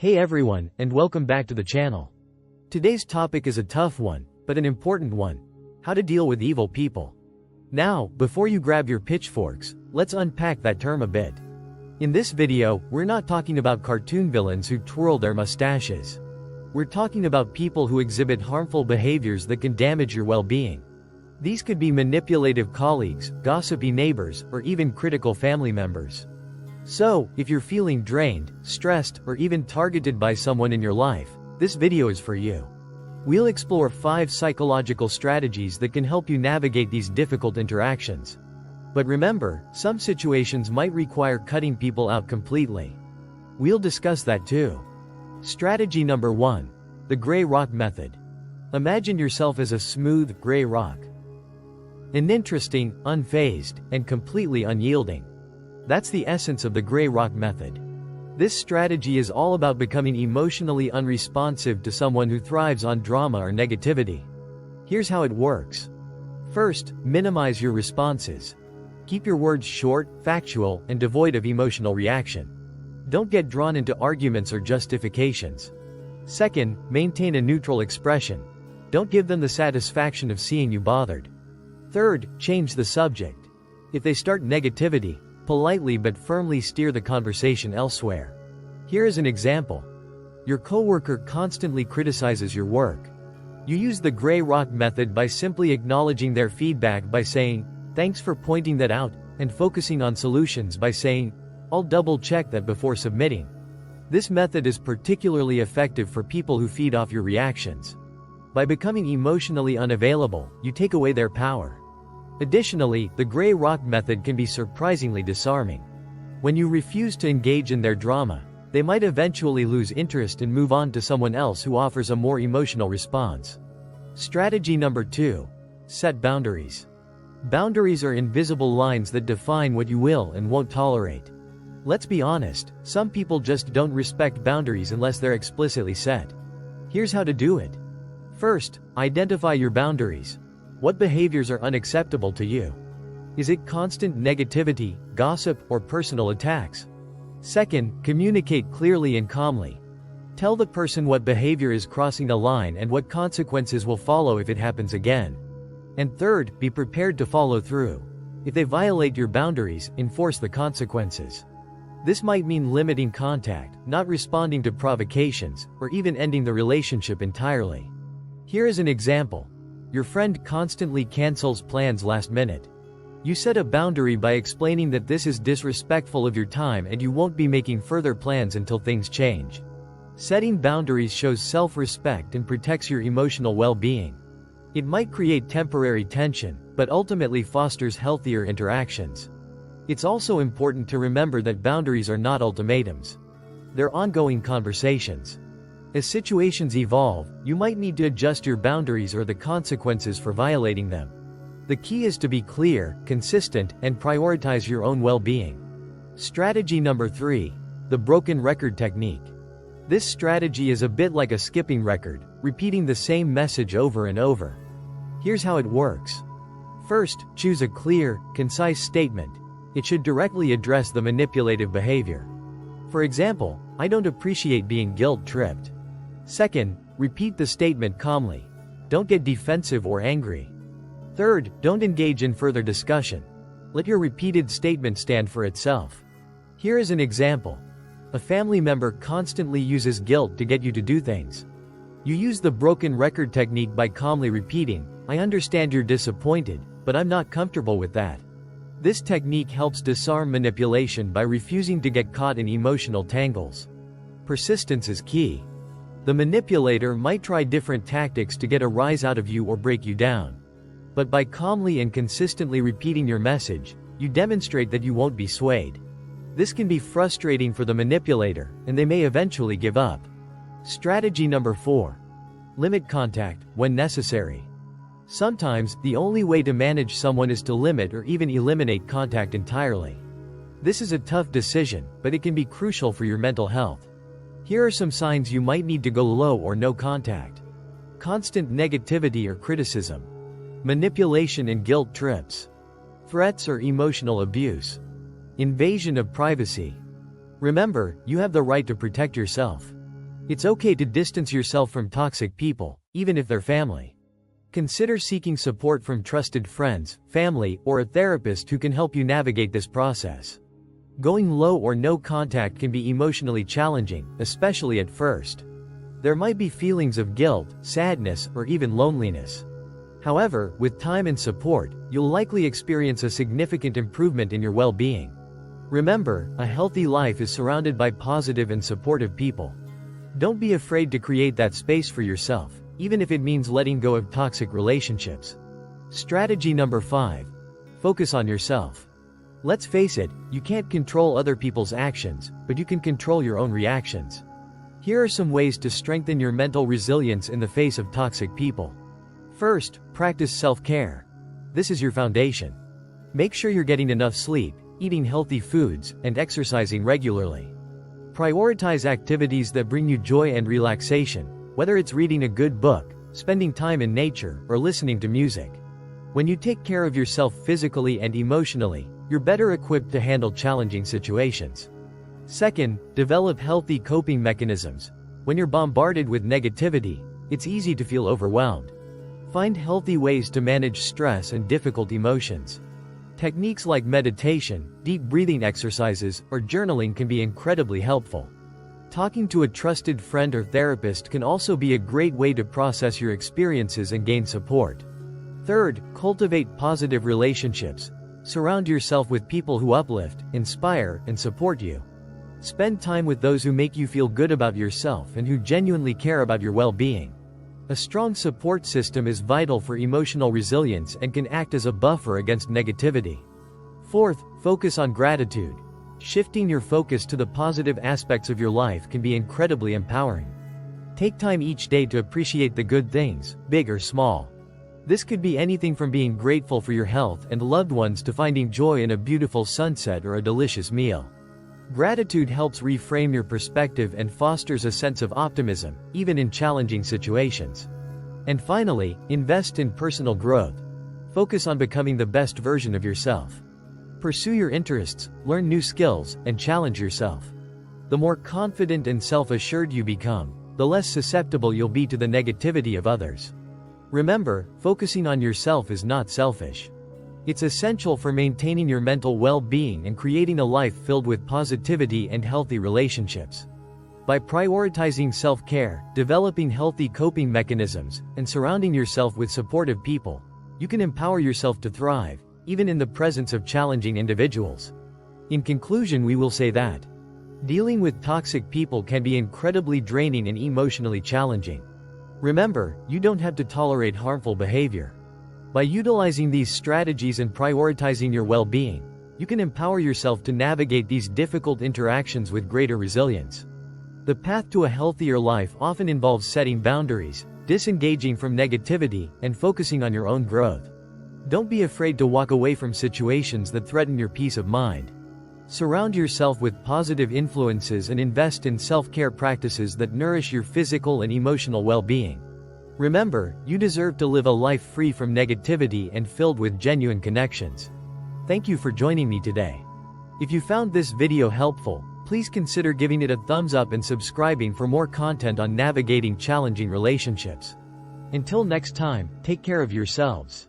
Hey everyone, and welcome back to the channel. Today's topic is a tough one, but an important one. How to deal with evil people. Now, before you grab your pitchforks, let's unpack that term a bit. In this video, we're not talking about cartoon villains who twirl their mustaches. We're talking about people who exhibit harmful behaviors that can damage your well-being. These could be manipulative colleagues, gossipy neighbors, or even critical family members. So, if you're feeling drained, stressed, or even targeted by someone in your life, this video is for you. We'll explore 5 psychological strategies that can help you navigate these difficult interactions. But remember, some situations might require cutting people out completely. We'll discuss that too. Strategy number 1. The gray rock method. Imagine yourself as a smooth, gray rock. Uninteresting, unfazed, and completely unyielding. That's the essence of the gray rock method. This strategy is all about becoming emotionally unresponsive to someone who thrives on drama or negativity. Here's how it works. First, minimize your responses. Keep your words short, factual, and devoid of emotional reaction. Don't get drawn into arguments or justifications. Second, maintain a neutral expression. Don't give them the satisfaction of seeing you bothered. Third, change the subject. If they start negativity, politely but firmly steer the conversation elsewhere. Here is an example. Your coworker constantly criticizes your work. You use the gray rock method by simply acknowledging their feedback by saying, "Thanks for pointing that out," and focusing on solutions by saying, "I'll double-check that before submitting." This method is particularly effective for people who feed off your reactions. By becoming emotionally unavailable, you take away their power. Additionally, the gray rock method can be surprisingly disarming. When you refuse to engage in their drama, they might eventually lose interest and move on to someone else who offers a more emotional response. Strategy number 2. Set boundaries. Boundaries are invisible lines that define what you will and won't tolerate. Let's be honest, some people just don't respect boundaries unless they're explicitly set. Here's how to do it. First, identify your boundaries. What behaviors are unacceptable to you? Is it constant negativity, gossip, or personal attacks? Second, communicate clearly and calmly. Tell the person what behavior is crossing a line and what consequences will follow if it happens again. And third, be prepared to follow through. If they violate your boundaries, enforce the consequences. This might mean limiting contact, not responding to provocations, or even ending the relationship entirely. Here is an example. Your friend constantly cancels plans last minute. You set a boundary by explaining that this is disrespectful of your time and you won't be making further plans until things change. Setting boundaries shows self-respect and protects your emotional well-being. It might create temporary tension, but ultimately fosters healthier interactions. It's also important to remember that boundaries are not ultimatums. They're ongoing conversations. As situations evolve, you might need to adjust your boundaries or the consequences for violating them. The key is to be clear, consistent, and prioritize your own well-being. Strategy number 3. The broken record technique. This strategy is a bit like a skipping record, repeating the same message over and over. Here's how it works. First, choose a clear, concise statement. It should directly address the manipulative behavior. For example, "I don't appreciate being guilt-tripped." Second, repeat the statement calmly. Don't get defensive or angry. Third, don't engage in further discussion. Let your repeated statement stand for itself. Here is an example. A family member constantly uses guilt to get you to do things. You use the broken record technique by calmly repeating, "I understand you're disappointed, but I'm not comfortable with that." This technique helps disarm manipulation by refusing to get caught in emotional tangles. Persistence is key. The manipulator might try different tactics to get a rise out of you or break you down. But by calmly and consistently repeating your message, you demonstrate that you won't be swayed. This can be frustrating for the manipulator, and they may eventually give up. Strategy number 4. Limit contact, when necessary. Sometimes, the only way to manage someone is to limit or even eliminate contact entirely. This is a tough decision, but it can be crucial for your mental health. Here are some signs you might need to go low or no contact. Constant negativity or criticism. Manipulation and guilt trips. Threats or emotional abuse. Invasion of privacy. Remember, you have the right to protect yourself. It's okay to distance yourself from toxic people, even if they're family. Consider seeking support from trusted friends, family, or a therapist who can help you navigate this process. Going low or no contact can be emotionally challenging, especially at first. There might be feelings of guilt, sadness, or even loneliness. However, with time and support, you'll likely experience a significant improvement in your well-being. Remember, a healthy life is surrounded by positive and supportive people. Don't be afraid to create that space for yourself, even if it means letting go of toxic relationships. Strategy number 5. Focus on yourself. Let's face it, you can't control other people's actions, but you can control your own reactions. Here are some ways to strengthen your mental resilience in the face of toxic people. First, practice self-care. This is your foundation. Make sure you're getting enough sleep, eating healthy foods, and exercising regularly. Prioritize activities that bring you joy and relaxation, whether it's reading a good book, spending time in nature, or listening to music. When you take care of yourself physically and emotionally, you're better equipped to handle challenging situations. Second, develop healthy coping mechanisms. When you're bombarded with negativity, it's easy to feel overwhelmed. Find healthy ways to manage stress and difficult emotions. Techniques like meditation, deep breathing exercises, or journaling can be incredibly helpful. Talking to a trusted friend or therapist can also be a great way to process your experiences and gain support. Third, cultivate positive relationships. Surround yourself with people who uplift, inspire, and support you. Spend time with those who make you feel good about yourself and who genuinely care about your well-being. A strong support system is vital for emotional resilience and can act as a buffer against negativity. Fourth, focus on gratitude. Shifting your focus to the positive aspects of your life can be incredibly empowering. Take time each day to appreciate the good things, big or small. This could be anything from being grateful for your health and loved ones to finding joy in a beautiful sunset or a delicious meal. Gratitude helps reframe your perspective and fosters a sense of optimism, even in challenging situations. And finally, invest in personal growth. Focus on becoming the best version of yourself. Pursue your interests, learn new skills, and challenge yourself. The more confident and self-assured you become, the less susceptible you'll be to the negativity of others. Remember, focusing on yourself is not selfish. It's essential for maintaining your mental well-being and creating a life filled with positivity and healthy relationships. By prioritizing self-care, developing healthy coping mechanisms, and surrounding yourself with supportive people, you can empower yourself to thrive, even in the presence of challenging individuals. In conclusion, we will say that dealing with toxic people can be incredibly draining and emotionally challenging. Remember, you don't have to tolerate harmful behavior. By utilizing these strategies and prioritizing your well-being, you can empower yourself to navigate these difficult interactions with greater resilience. The path to a healthier life often involves setting boundaries, disengaging from negativity, and focusing on your own growth. Don't be afraid to walk away from situations that threaten your peace of mind. Surround yourself with positive influences and invest in self-care practices that nourish your physical and emotional well-being. Remember, you deserve to live a life free from negativity and filled with genuine connections. Thank you for joining me today. If you found this video helpful, please consider giving it a thumbs up and subscribing for more content on navigating challenging relationships. Until next time, take care of yourselves.